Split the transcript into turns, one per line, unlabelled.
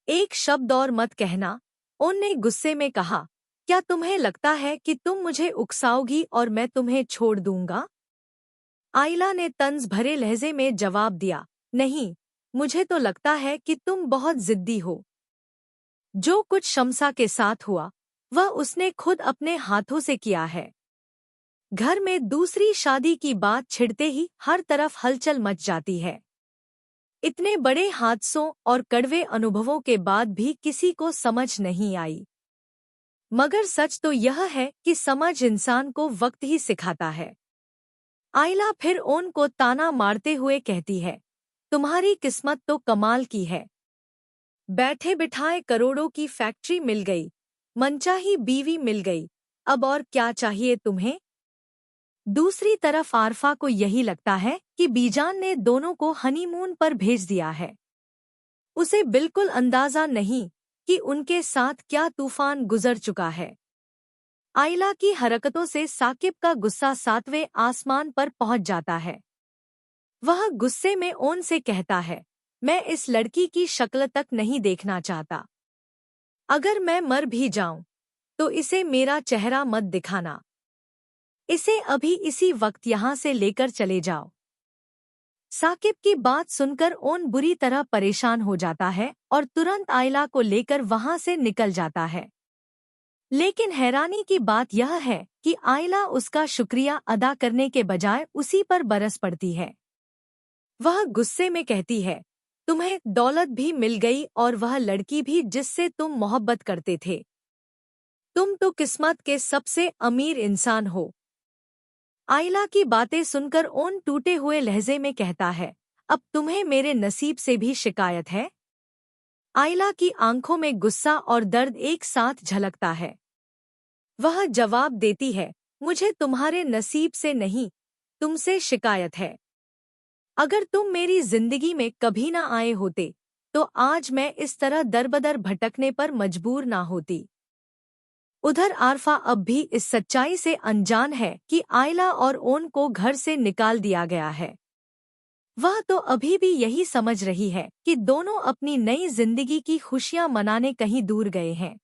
एक शब्द और मत कहना, ओन ने गुस्से में कहा। क्या तुम्हें लगता है कि तुम मुझे उकसाओगी और मैं तुम्हें छोड़ दूंगा? आयला ने तंज भरे लहजे में जवाब दिया, नहीं, मुझे तो लगता है कि तुम बहुत जिद्दी हो। जो कुछ शम्सा के साथ हुआ, वह उसने खुद अपने हाथों से किया है। घर में दूसरी शादी की बात छिड़ते ही हर तरफ हलचल मच जाती है। इतने बड़े हादसों और कड़वे अनुभवों के बाद भी किसी को समझ नहीं आई। मगर सच तो यह है कि समझ इंसान को वक्त ही सिखाता है। आयला फिर ओन को ताना मारते हुए कहती है, तुम्हारी किस्मत तो कमाल की है। बैठे बिठाए करोड़ों की फैक्ट्री मिल गई, मनचाही बीवी मिल गई, अब और क्या चाहिए तुम्हें? दूसरी तरफ आरफा को यही लगता है कि बीजान ने दोनों को हनीमून पर भेज दिया है। उसे बिल्कुल अंदाजा नहीं कि उनके साथ क्या तूफान गुजर चुका है। आयला की हरकतों से साकिब का गुस्सा 7वें आसमान पर पहुंच जाता है। वह गुस्से में ओन से कहता है, मैं इस लड़की की शक्ल तक नहीं देखना चाहता। अगर मैं मर भी जाऊं, तो इसे मेरा चेहरा मत दिखाना। इसे अभी इसी वक्त यहाँ से लेकर चले जाओ। साकिब की बात सुनकर ओन बुरी तरह परेशान हो जाता है और तुरंत आयला को लेकर वहां से निकल जाता है। लेकिन हैरानी की बात यह है कि आयला उसका शुक्रिया अदा करने के बजाय उसी पर बरस पड़ती है। वह गुस्से में कहती है, तुम्हें दौलत भी मिल गई और वह लड़की भी जिससे तुम मोहब्बत करते थे। तुम तो किस्मत के सबसे अमीर इंसान हो। आयला की बातें सुनकर ओन टूटे हुए लहजे में कहता है, अब तुम्हें मेरे नसीब से भी शिकायत है? आयला की आंखों में गुस्सा और दर्द एक साथ झलकता है। वह जवाब देती है, मुझे तुम्हारे नसीब से नहीं, तुमसे शिकायत है। अगर तुम मेरी जिंदगी में कभी ना आए होते, तो आज मैं इस तरह दरबदर भटकने पर मजबूर ना होती। उधर आरफा अब भी इस सच्चाई से अनजान है कि आयला और ओन को घर से निकाल दिया गया है। वह तो अभी भी यही समझ रही है कि दोनों अपनी नई जिंदगी की खुशियां मनाने कहीं दूर गए हैं।